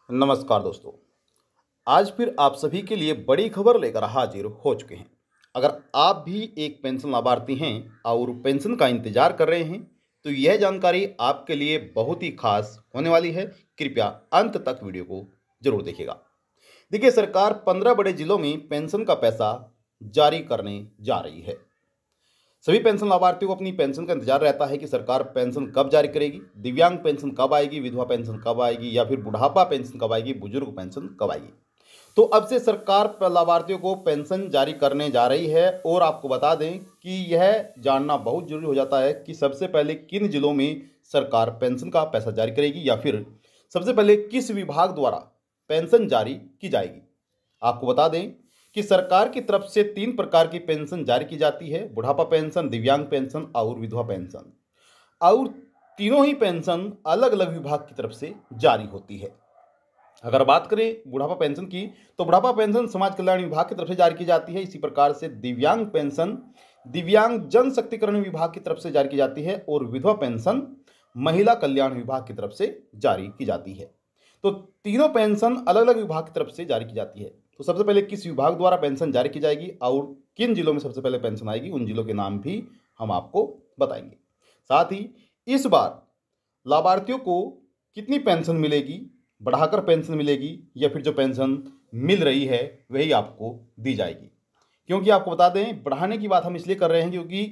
नमस्कार दोस्तों। आज फिर आप सभी के लिए बड़ी खबर लेकर हाजिर हो चुके हैं। अगर आप भी एक पेंशन लाभार्थी हैं और पेंशन का इंतजार कर रहे हैं तो यह जानकारी आपके लिए बहुत ही खास होने वाली है। कृपया अंत तक वीडियो को जरूर देखिएगा। देखिए, सरकार 15 बड़े जिलों में पेंशन का पैसा जारी करने जा रही है। सभी पेंशन लाभार्थियों को अपनी पेंशन का इंतजार रहता है कि सरकार पेंशन कब जारी करेगी, दिव्यांग पेंशन कब आएगी, विधवा पेंशन कब आएगी या फिर बुढ़ापा पेंशन कब आएगी, बुजुर्ग पेंशन कब आएगी। तो अब से सरकार लाभार्थियों को पेंशन जारी करने जा रही है और आपको बता दें कि यह जानना बहुत जरूरी हो जाता है कि सबसे पहले किन जिलों में सरकार पेंशन का पैसा जारी करेगी या फिर सबसे पहले किस विभाग द्वारा पेंशन जारी की जाएगी। आपको बता दें कि सरकार की तरफ से 3 प्रकार की पेंशन जारी की जाती है: बुढ़ापा पेंशन, दिव्यांग पेंशन और विधवा पेंशन। और तीनों ही पेंशन अलग अलग विभाग की तरफ से जारी होती है। अगर बात करें बुढ़ापा पेंशन की तो बुढ़ापा पेंशन समाज कल्याण विभाग की तरफ से जारी की जाती है। इसी प्रकार से दिव्यांग पेंशन दिव्यांग जन शक्तिकरण विभाग की तरफ से जारी की जाती है और विधवा पेंशन महिला कल्याण विभाग की तरफ से जारी की जाती है। तो तीनों पेंशन अलग अलग विभाग की तरफ से जारी की जाती है। तो सबसे पहले किस विभाग द्वारा पेंशन जारी की जाएगी और किन जिलों में सबसे पहले पेंशन आएगी, उन जिलों के नाम भी हम आपको बताएंगे। साथ ही इस बार लाभार्थियों को कितनी पेंशन मिलेगी, बढ़ाकर पेंशन मिलेगी या फिर जो पेंशन मिल रही है वही आपको दी जाएगी। क्योंकि आपको बता दें, बढ़ाने की बात हम इसलिए कर रहे हैं क्योंकि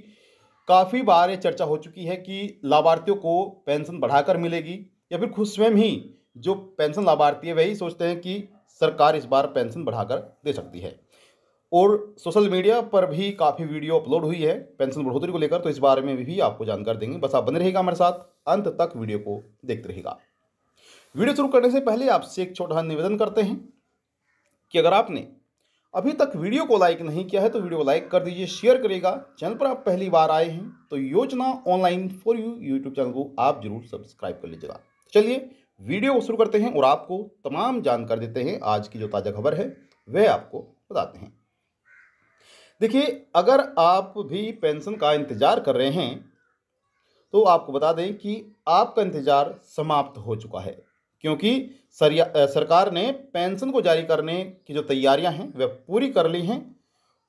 काफ़ी बार ये चर्चा हो चुकी है कि लाभार्थियों को पेंशन बढ़ाकर मिलेगी या फिर खुद स्वयं ही जो पेंशन लाभार्थी है वही सोचते हैं कि सरकार इस बार पेंशन बढ़ाकर दे सकती है। और सोशल मीडिया पर भी काफ़ी वीडियो अपलोड हुई है पेंशन बढ़ोतरी को लेकर, तो इस बारे में भी आपको जानकारी देंगे। बस आप बने रहिएगा हमारे साथ, अंत तक वीडियो को देखते रहिएगा। वीडियो शुरू करने से पहले आपसे एक छोटा निवेदन करते हैं कि अगर आपने अभी तक वीडियो को लाइक नहीं किया है तो वीडियो को लाइक कर दीजिए, शेयर करिएगा। चैनल पर आप पहली बार आए हैं तो योजना online for you YouTube channel को आप जरूर सब्सक्राइब कर लीजिएगा। चलिए वीडियो को शुरू करते हैं और आपको तमाम जानकारी देते हैं। आज की जो ताज़ा खबर है वह आपको बताते हैं। देखिए, अगर आप भी पेंशन का इंतजार कर रहे हैं तो आपको बता दें कि आपका इंतजार समाप्त हो चुका है, क्योंकि सरकार ने पेंशन को जारी करने की जो तैयारियां हैं वह पूरी कर ली हैं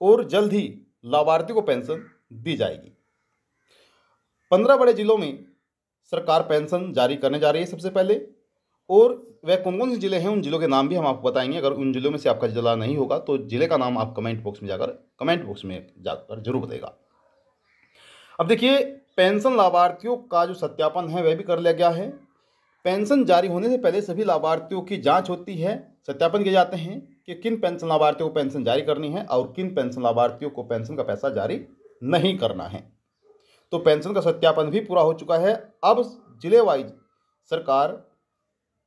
और जल्द ही लाभार्थियों को पेंशन दी जाएगी। 15 बड़े जिलों में सरकार पेंशन जारी करने जा रही है सबसे पहले, और वह कौन कौन से जिले हैं उन जिलों के नाम भी हम आपको बताएंगे। अगर उन जिलों में से आपका जिला नहीं होगा तो जिले का नाम आप कमेंट बॉक्स में जाकर जरूर बताएगा। अब देखिए, पेंशन लाभार्थियों का जो सत्यापन है वह भी कर लिया गया है। पेंशन जारी होने से पहले सभी लाभार्थियों की जांच होती है, सत्यापन किए जाते हैं कि किन पेंशन लाभार्थियों को पेंशन जारी करनी है और किन पेंशन लाभार्थियों को पेंशन का पैसा जारी नहीं करना है। तो पेंशन का सत्यापन भी पूरा हो चुका है। अब जिले वाइज सरकार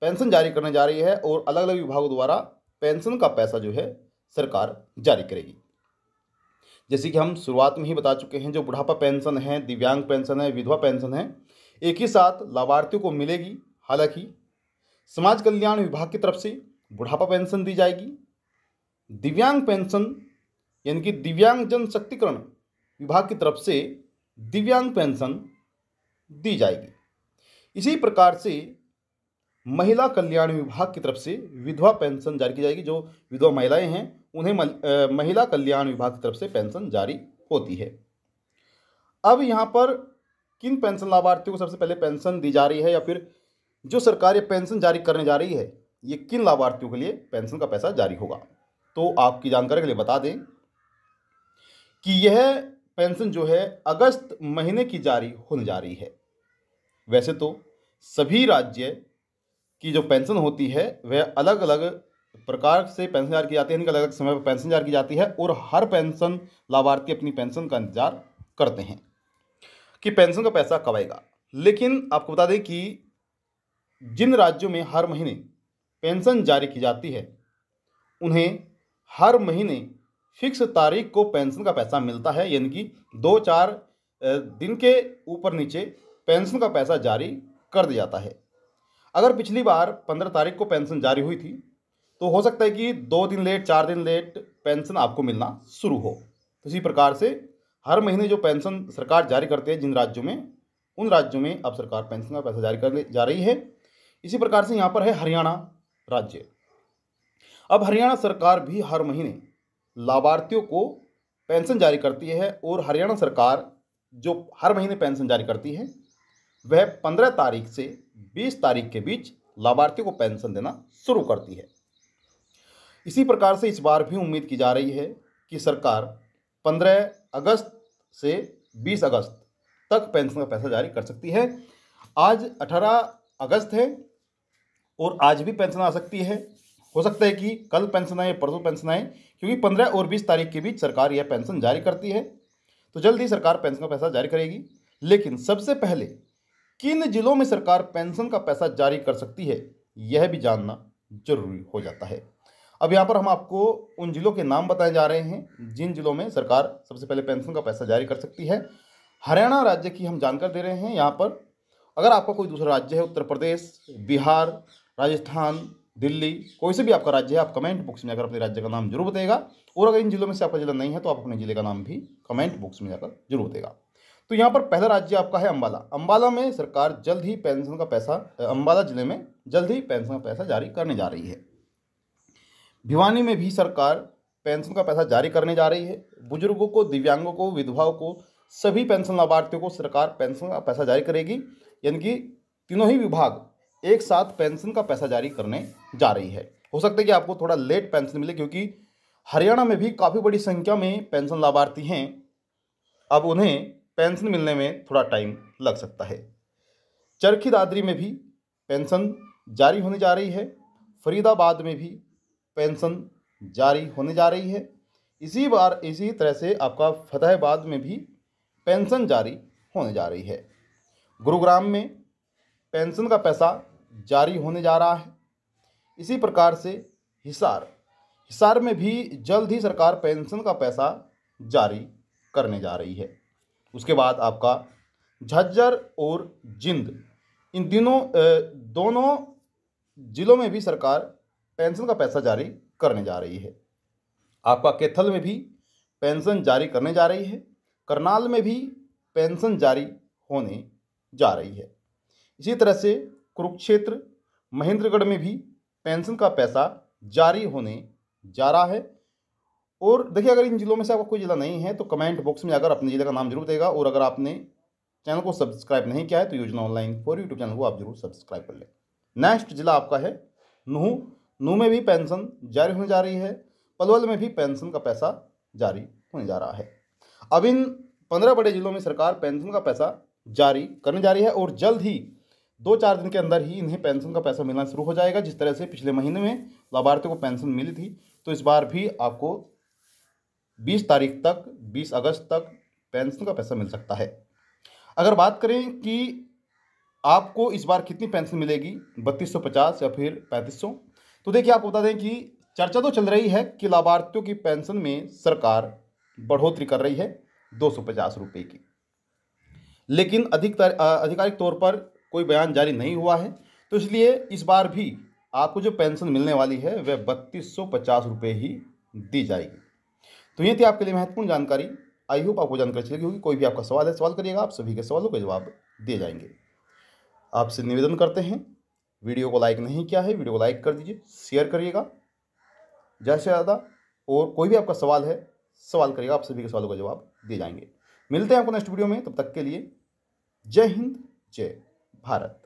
पेंशन जारी करने जा रही है और अलग अलग विभागों द्वारा पेंशन का पैसा जो है सरकार जारी करेगी। जैसे कि हम शुरुआत में ही बता चुके हैं, जो बुढ़ापा पेंशन है, दिव्यांग पेंशन है, विधवा पेंशन है, एक ही साथ लाभार्थियों को मिलेगी। हालांकि समाज कल्याण विभाग की तरफ से बुढ़ापा पेंशन दी जाएगी, दिव्यांग पेंशन यानी कि दिव्यांग जन शक्तिकरण विभाग की तरफ से दिव्यांग पेंशन दी जाएगी। इसी प्रकार से महिला कल्याण विभाग की तरफ से विधवा पेंशन जारी की जाएगी। जो विधवा महिलाएं हैं उन्हें महिला कल्याण विभाग की तरफ से पेंशन जारी होती है। अब यहाँ पर किन पेंशन लाभार्थियों को सबसे पहले पेंशन दी जा रही है या फिर जो सरकार ये पेंशन जारी करने जा रही है, ये किन लाभार्थियों के लिए पेंशन का पैसा जारी होगा, तो आपकी जानकारी के लिए बता दें कि यह पेंशन जो है अगस्त महीने की जारी होने जा रही है। वैसे तो सभी राज्य की जो पेंशन होती है वह अलग अलग प्रकार से पेंशन जारी की जाती है, अलग अलग समय पर पेंशन जारी की जाती है और हर पेंशन लाभार्थी अपनी पेंशन का इंतजार करते हैं कि पेंशन का पैसा कब आएगा। लेकिन आपको बता दें कि जिन राज्यों में हर महीने पेंशन जारी की जाती है उन्हें हर महीने फिक्स तारीख को पेंशन का पैसा मिलता है, यानी कि 2-4 दिन के ऊपर नीचे पेंशन का पैसा जारी कर दिया जाता है। अगर पिछली बार 15 तारीख को पेंशन जारी हुई थी तो हो सकता है कि 2 दिन लेट, 4 दिन लेट पेंशन आपको मिलना शुरू हो। तो इसी प्रकार से हर महीने जो पेंशन सरकार जारी करती है जिन राज्यों में, उन राज्यों में अब सरकार पेंशन का पैसा जारी करने जा रही है। इसी प्रकार से यहाँ पर है हरियाणा, राज्य। अब हरियाणा सरकार भी हर महीने लाभार्थियों को पेंशन जारी करती है और हरियाणा सरकार जो हर महीने पेंशन जारी करती है वह 15 तारीख से 20 तारीख के बीच लाभार्थियों को पेंशन देना शुरू करती है। इसी प्रकार से इस बार भी उम्मीद की जा रही है कि सरकार 15 अगस्त से 20 अगस्त तक पेंशन का पैसा जारी कर सकती है। आज 18 अगस्त है और आज भी पेंशन आ सकती है। हो सकता है कि कल पेंशन आए, परसों पेंशन आए, क्योंकि 15 और 20 तारीख के बीच सरकार यह पेंशन जारी करती है। तो जल्द ही सरकार पेंशन का पैसा जारी करेगी। लेकिन सबसे पहले किन जिलों में सरकार पेंशन का पैसा जारी कर सकती है यह भी जानना जरूरी हो जाता है। अब यहाँ पर हम आपको उन जिलों के नाम बताए जा रहे हैं जिन जिलों में सरकार सबसे पहले पेंशन का पैसा जारी कर सकती है। हरियाणा राज्य की हम जानकारी दे रहे हैं। यहाँ पर अगर आपका कोई दूसरा राज्य है, उत्तर प्रदेश, बिहार, राजस्थान, दिल्ली, कोई से भी आपका राज्य है, आप कमेंट बॉक्स में जाकर अपने राज्य का नाम जरूर बताइएगा। और अगर इन जिलों में से आपका जिला नहीं है तो आप अपने जिले का नाम भी कमेंट बॉक्स में जाकर जरूर बताइएगा। तो यहाँ पर पहला राज्य आपका है अम्बाला। अम्बाला में सरकार जल्द ही पेंशन का पैसा, अम्बाला जिले में जल्द ही पेंशन का पैसा जारी करने जा रही है। भिवानी में भी सरकार पेंशन का पैसा जारी करने जा रही है। बुजुर्गों को, दिव्यांगों को, विधवाओं को, सभी पेंशन लाभार्थियों को सरकार पेंशन का पैसा जारी करेगी। यानी कि तीनों ही विभाग एक साथ पेंशन का पैसा जारी करने जा रही है। हो सकता है कि आपको थोड़ा लेट पेंशन मिले, क्योंकि हरियाणा में भी काफ़ी बड़ी संख्या में पेंशन लाभार्थी हैं। अब उन्हें पेंशन मिलने में थोड़ा टाइम लग सकता है। चरखी दादरी में भी पेंशन जारी होने जा रही है। फरीदाबाद में भी पेंशन जारी होने जा रही है। इसी तरह से आपका फतेहाबाद में भी पेंशन जारी होने जा रही है। गुरुग्राम में पेंशन का पैसा जारी होने जा रहा है। इसी प्रकार से हिसार में भी जल्द ही सरकार पेंशन का पैसा जारी करने जा रही है। उसके बाद आपका झज्जर और जिंद, इन दोनों जिलों में भी सरकार पेंशन का पैसा जारी करने जा रही है। आपका कैथल में भी पेंशन जारी करने जा रही है। करनाल में भी पेंशन जारी होने जा रही है। इसी तरह से कुरुक्षेत्र, महेंद्रगढ़ में भी पेंशन का पैसा जारी होने जा रहा है। और देखिए, अगर इन जिलों में से आपका कोई जिला नहीं है तो कमेंट बॉक्स में जाकर अपने जिले का नाम जरूर देगा। और अगर आपने चैनल को सब्सक्राइब नहीं किया है तो योजना ऑनलाइन फॉर यूट्यूब चैनल को आप जरूर सब्सक्राइब कर लें। नेक्स्ट जिला आपका है नूह में भी पेंशन जारी होने जा रही है। पलवल में भी पेंशन का पैसा जारी होने जा रहा है। अब इन 15 बड़े जिलों में सरकार पेंशन का पैसा जारी करने जा रही है और जल्द ही 2-4 दिन के अंदर ही इन्हें पेंशन का पैसा मिलना शुरू हो जाएगा। जिस तरह से पिछले महीने में लाभार्थियों को पेंशन मिली थी, तो इस बार भी आपको 20 तारीख तक, 20 अगस्त तक पेंशन का पैसा मिल सकता है। अगर बात करें कि आपको इस बार कितनी पेंशन मिलेगी, 3250 या फिर 3500, तो देखिए आपको बता दें कि चर्चा तो चल रही है कि लाभार्थियों की पेंशन में सरकार बढ़ोतरी कर रही है 250 रुपये की। लेकिन आधिकारिक तौर पर कोई बयान जारी नहीं हुआ है, तो इसलिए इस बार भी आपको जो पेंशन मिलने वाली है वह 3250 रुपये ही दी जाएगी। तो ये थी आपके लिए महत्वपूर्ण जानकारी। आई होप आपको जानकारी चलेगी होगी। कोई भी आपका सवाल है, सवाल करिएगा, आप सभी के सवालों के जवाब दिए जाएंगे। आपसे निवेदन करते हैं, वीडियो को लाइक नहीं किया है वीडियो को लाइक कर दीजिए, शेयर करिएगा ज़्यादा से ज़्यादा। और कोई भी आपका सवाल है, सवाल करिएगा, आप सभी के सवालों का जवाब दिए जाएंगे। मिलते हैं आपको नेक्स्ट वीडियो में, तब तक के लिए जय हिंद, जय भारत।